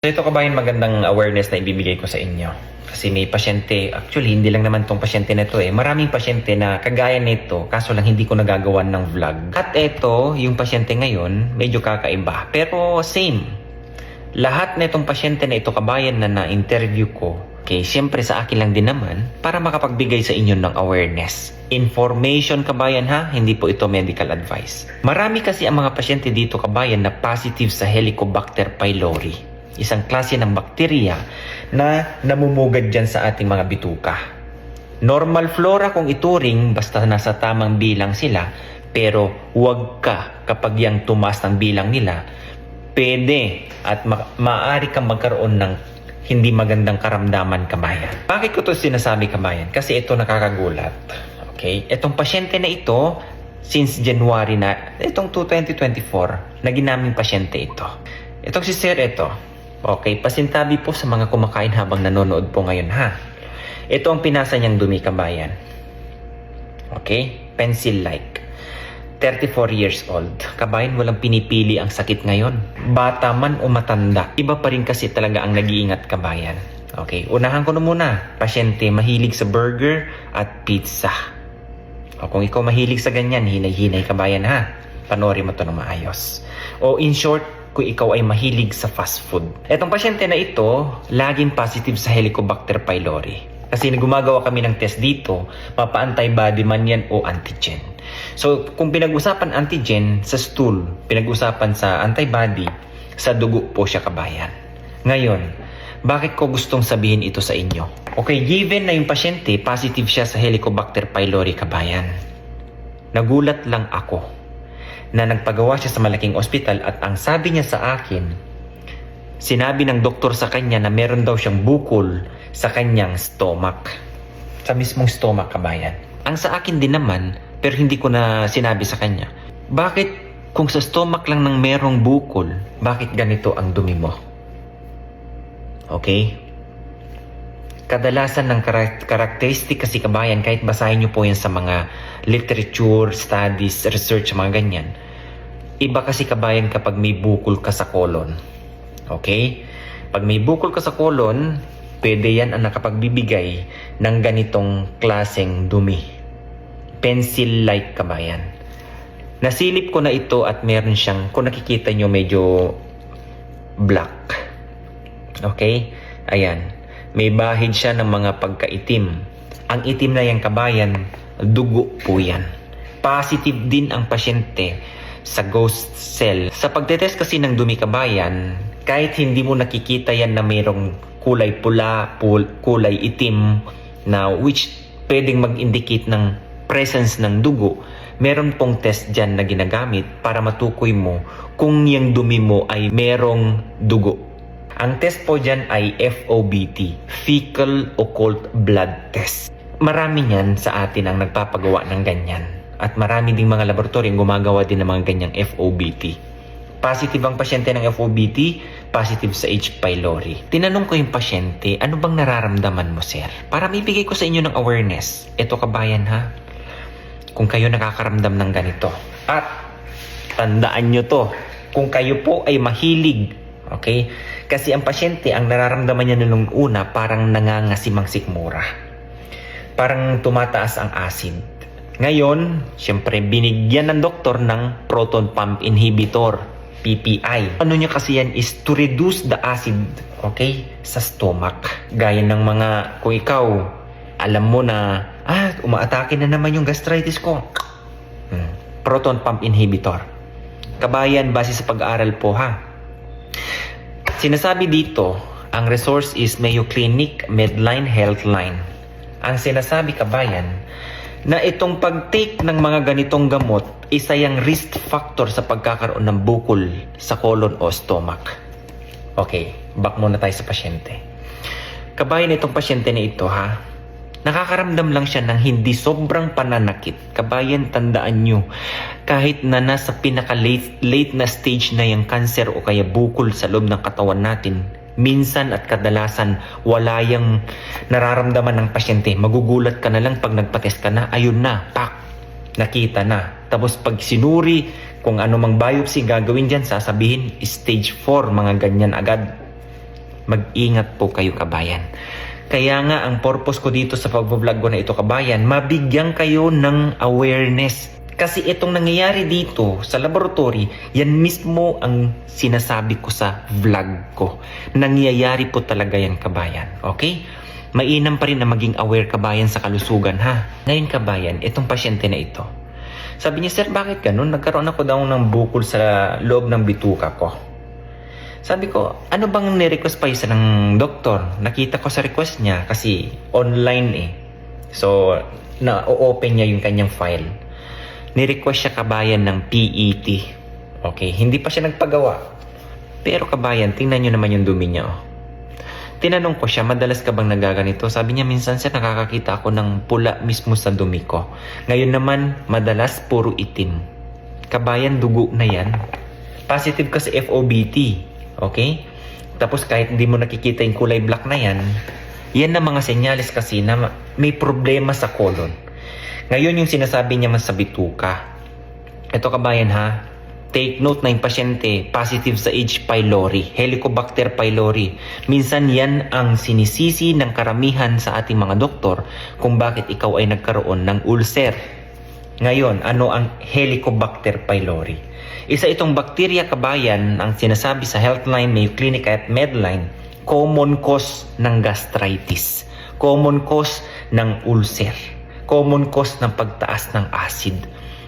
So ito kabayan, magandang awareness na ibibigay ko sa inyo. Kasi may pasyente, actually hindi lang naman tong pasyente na ito maraming pasyente na kagaya nito, kaso lang hindi ko nagagawan ng vlog. At ito, yung pasyente ngayon, medyo kakaiba. Pero same. Lahat na itong pasyente na ito kabayan na na-interview ko, okay, siyempre sa akin lang din naman, para makapagbigay sa inyo ng awareness. Information kabayan ha, hindi po ito medical advice. Marami kasi ang mga pasyente dito kabayan na positive sa Helicobacter pylori. Isang klase ng bakterya na namumugad dyan sa ating mga bituka. Normal flora kung ituring basta nasa tamang bilang sila, pero huwag ka kapag yang tumaas ng bilang nila, pwede at maaari kang magkaroon ng hindi magandang karamdaman kabayan. Bakit ko ito sinasabi kabayan? Kasi ito nakakagulat. Okay? Itong pasyente na ito, since January na, itong 2024, naging naming pasyente ito. Itong si Sir ito. Okay, pasintabi po sa mga kumakain habang nanonood po ngayon ha. Ito ang pinasa niyang dumi kabayan. Okay, pencil-like. 34 years old. Kabayan, walang pinipili ang sakit ngayon. Bata man o matanda, iba pa rin kasi talaga ang nag-iingat kabayan. Okay, unahan ko na muna. Pasyente mahilig sa burger at pizza. O kung ikaw mahilig sa ganyan, hinay-hinay kabayan ha. Panoorin mo ito ng maayos. O in short, kung ikaw ay mahilig sa fast food. Etong pasyente na ito, laging positive sa Helicobacter pylori. Kasi gumagawa kami ng test dito, mapa-antibody man yan o antigen. So, kung pinag-usapan antigen sa stool, pinag-usapan sa antibody, sa dugo po siya kabayan. Ngayon, bakit ko gustong sabihin ito sa inyo? Okay, given na yung pasyente, positive siya sa Helicobacter pylori kabayan. Nagulat lang ako na nagpagawa siya sa malaking ospital at ang sabi niya sa akin, sinabi ng doktor sa kanya na meron daw siyang bukol sa kanyang stomach. Sa mismong stomach kabayan. Ang sa akin din naman, pero hindi ko na sinabi sa kanya, bakit kung sa stomach lang nang merong bukol, bakit ganito ang dumi mo? Okay? Kadalasan ng karakteristik kasi kabayan, kahit basahin nyo po yan sa mga literature, studies, research, mga ganyan. Iba kasi kabayan kapag may bukol ka sa colon. Okay? Pag may bukol ka sa colon, pwede yan ang nakapagbibigay ng ganitong klaseng dumi. Pencil-like kabayan. Nasilip ko na ito at meron siyang, kung nakikita nyo, medyo black. Okay? Ayan. May bahid siya ng mga pagkaitim. Ang itim na yung kabayan, dugo po yan. Positive din ang pasyente sa ghost cell. Sa pagtetest kasi ng dumi kabayan, kahit hindi mo nakikita yan na mayroong kulay pula, kulay itim, na which pwedeng mag-indicate ng presence ng dugo, meron pong test dyan na ginagamit para matukoy mo kung yung dumi mo ay merong dugo. Ang test po dyan ay FOBT, Fecal Occult Blood Test. Marami niyan sa atin ang nagpapagawa ng ganyan. At marami ding mga laboratoryong gumagawa din ng mga ganyang FOBT. Positive ang pasyente ng FOBT, positive sa H. pylori. Tinanong ko yung pasyente, ano bang nararamdaman mo, sir? Para maibigay ko sa inyo ng awareness. Ito kabayan ha, kung kayo nakakaramdam ng ganito. At tandaan nyo to, kung kayo po ay mahilig, okay? Kasi ang pasyente, ang nararamdaman niya nung una, parang nangangasimang sikmura. Parang tumataas ang acid. Ngayon, siyempre, binigyan ng doktor ng proton pump inhibitor, PPI. Ano niya kasi yan is to reduce the acid, okay, sa stomach. Gaya ng mga, kung ikaw, alam mo na, umaatake na naman yung gastritis ko. Proton pump inhibitor. Kabayan, base sa pag-aaral po ha. Sinasabi dito, ang resource is Mayo Clinic Medline Healthline. Ang sinasabi kabayan, na itong pag-take ng mga ganitong gamot, isa yung risk factor sa pagkakaroon ng bukol sa colon o stomach. Okay, back muna tayo sa pasyente. Kabayan, itong pasyente na ito ha, nakakaramdam lang siya ng hindi sobrang pananakit. Kabayan, tandaan nyo, kahit na nasa pinaka-late na stage na yung cancer o kaya bukol sa loob ng katawan natin, minsan at kadalasan wala yung nararamdaman ng pasyente. Magugulat ka na lang pag nagpa-test ka na, ayun na, pak, nakita na. Tapos pag sinuri, kung ano mang biopsy gagawin dyan, sasabihin, stage 4, mga ganyan agad. Mag-ingat po kayo, kabayan. Kaya nga, ang purpose ko dito sa pag-vlog ko na ito, kabayan, mabigyan kayo ng awareness. Kasi itong nangyayari dito sa laboratory, yan mismo ang sinasabi ko sa vlog ko. Nangyayari po talaga yan, kabayan. Okay? Mainam pa rin na maging aware, kabayan, sa kalusugan, ha? Ngayon, kabayan, itong pasyente na ito. Sabi niya, sir, bakit ganun? Nagkaroon ako daw ng bukol sa loob ng bituka ko. Sabi ko, ano bang ni-request pa isa ng doktor? Nakita ko sa request niya kasi online eh. So, na-open niya yung kanyang file. Ni-request siya, kabayan, ng PET. Okay, hindi pa siya nagpagawa. Pero, kabayan, tingnan nyo naman yung dumi niya. Oh. Tinanong ko siya, madalas ka bang nagaganito? Sabi niya, minsan siya nakakakita ako ng pula mismo sa dumi ko. Ngayon naman, madalas puro itim. Kabayan, dugo na yan. Positive ka sa FOBT. Okay? Tapos kahit hindi mo nakikita yung kulay black na yan, yan na mga senyales kasi na may problema sa colon. Ngayon yung sinasabi niya mas sa bituka. Ito, kabayan, ha? Take note na yung pasyente positive sa H. pylori, Helicobacter pylori. Minsan yan ang sinisisi ng karamihan sa ating mga doktor kung bakit ikaw ay nagkaroon ng ulcer. Ngayon, ano ang Helicobacter pylori? Isa itong bakterya, kabayan, ang sinasabi sa Healthline, Mayo Clinic at Medline, common cause ng gastritis, common cause ng ulcer, common cause ng pagtaas ng acid,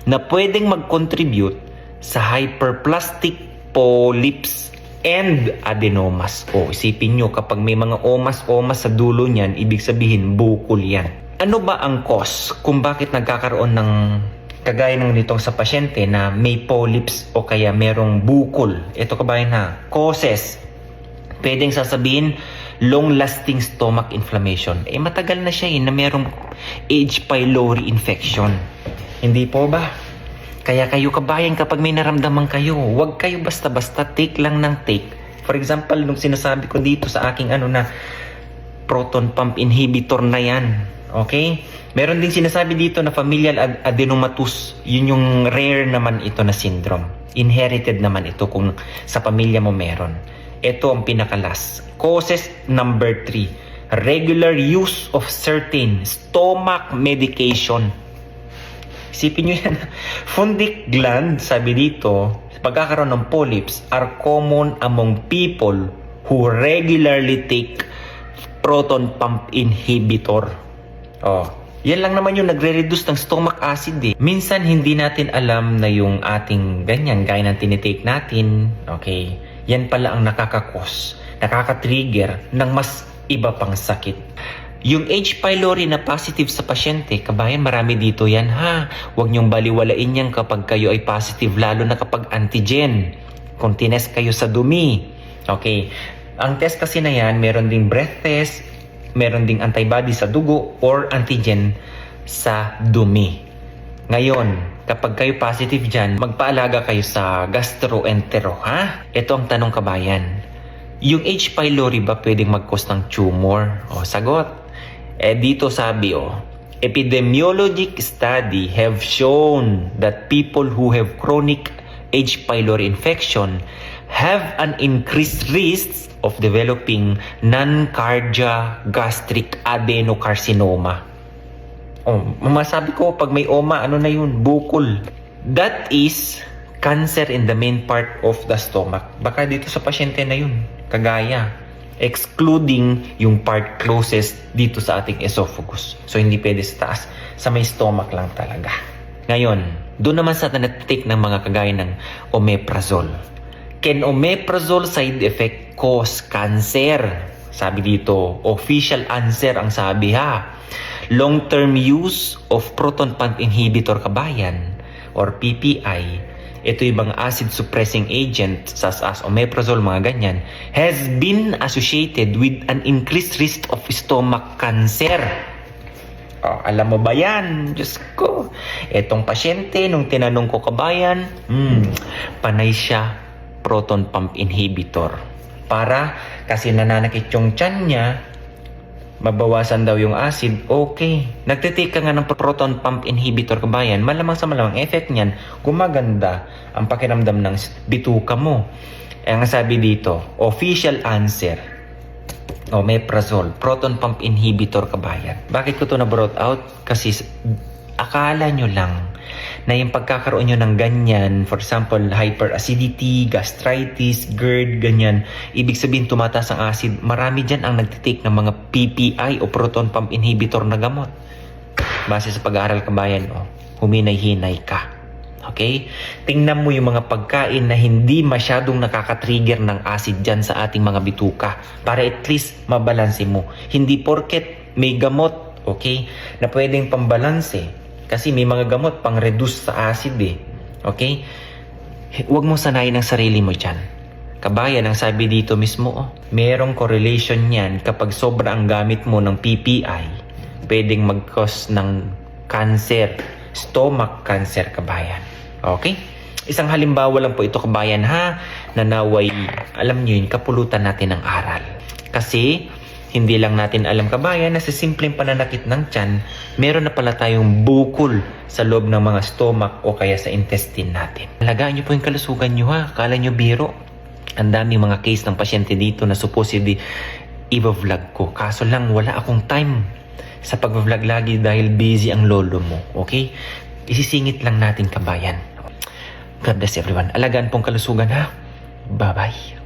na pwedeng mag-contribute sa hyperplastic polyps and adenomas. O, isipin nyo, kapag may mga omas-omas sa dulo niyan, ibig sabihin bukol yan. Ano ba ang cause kung bakit nagkakaroon ng kagaya ng nitong sa pasyente na may polyps o kaya merong bukol? Ito, kabayan, ha, causes. Pwedeng sasabihin, long-lasting stomach inflammation. Eh, matagal na siya na merong H. pylori infection. Hindi po ba? Kaya kayo, kabayan, kapag may naramdaman kayo, huwag kayo basta-basta take lang ng take. For example, nung sinasabi ko dito sa aking proton pump inhibitor na yan. Okay? Meron din sinasabi dito na familial adenomatous. Yun yung rare naman ito na syndrome. Inherited naman ito kung sa pamilya mo meron. Ito ang pinakalas. Causes number 3. Regular use of certain stomach medication. Isipin nyo yan. Fundic gland, sabi dito, pagkakaroon ng polyps are common among people who regularly take proton pump inhibitor. Oh, yan lang naman yung nagre-reduce ng stomach acid eh. Minsan hindi natin alam na yung ating ganyan, gaya ng tinitake natin, okay, yan pala ang nakakakos, nakaka-trigger ng mas iba pang sakit. Yung H. pylori na positive sa pasyente, kabayan, marami dito yan, ha. Huwag niyong baliwalain yan kapag kayo ay positive, lalo na kapag antigen. Kung tinest kayo sa dumi. Okay. Ang test kasi na yan, meron ding breath test, meron ding antibody sa dugo, or antigen sa dumi. Ngayon, kapag kayo positive dyan, magpaalaga kayo sa gastroentero, ha? Ito ang tanong, kabayan. Yung H. pylori ba pwedeng mag-cause ng tumor? O, sagot. Dito sabi, epidemiologic study have shown that people who have chronic H. pylori infection have an increased risk of developing non-cardia gastric adenocarcinoma. Masabi ko, pag may oma, ano na yun? Bukol. That is cancer in the main part of the stomach. Baka dito sa pasyente na yun, kagaya. Excluding yung part closest dito sa ating esophagus. So, hindi pwede sa taas. Sa may stomach lang talaga. Ngayon, doon naman sa nag-take ng mga kagaya ng omeprazole. Can omeprazole side effect cause cancer? Sabi dito, official answer ang sabi, ha. Long-term use of proton pump inhibitor, kabayan, or PPI, ito yung mga acid suppressing agent such as omeprazole, mga ganyan, has been associated with an increased risk of stomach cancer. Alam mo ba yan? Diyos ko. Etong pasyente, nung tinanong ko, kabayan, panay siya proton pump inhibitor. Para, kasi nananakit yung tiyan niya, mabawasan daw yung acid, okay. Nagtitake ka nga ng proton pump inhibitor, kabayan, malamang sa malamang effect niyan, gumaganda ang pakiramdam ng bituka mo. Ang sabi dito, official answer, omeprazole, proton pump inhibitor, kabayan. Bakit ko to na brought out? Kasi akala nyo lang na yung pagkakaroon nyo ng ganyan, for example, hyperacidity, gastritis, GERD, ganyan, ibig sabihin tumataas ang acid. Marami dyan ang nagtitake ng mga PPI o proton pump inhibitor na gamot. Base sa pag-aaral, kabayan, huminay-hinay ka. Okay? Tingnan mo yung mga pagkain na hindi masyadong nakaka-trigger ng acid dyan sa ating mga bituka para at least mabalanse mo. Hindi porket may gamot, okay, na pwedeng pambalanse. Kasi may mga gamot pang-reduce sa acid eh. Okay? Huwag mo sanayin ang sarili mo dyan. Kabayan, ang sabi dito mismo, merong correlation yan kapag sobra ang gamit mo ng PPI, pwedeng mag-cause ng cancer, stomach cancer, kabayan. Okay? Isang halimbawa lang po ito, kabayan, ha, na naway, alam nyo yun, kapulutan natin ng aral. Kasi, hindi lang natin alam, kabayan, na sa simpleng pananakit ng tiyan, meron na pala tayong bukol sa loob ng mga stomach o kaya sa intestine natin. Alagaan nyo po yung kalusugan nyo, ha. Kala nyo biro. Ang daming mga case ng pasyente dito na supposedly i-vlog ko. Kaso lang, wala akong time sa pag-vlog lagi dahil busy ang lolo mo. Okay? Isisingit lang natin, kabayan. God bless everyone. Alagaan pong kalusugan, ha. Bye-bye.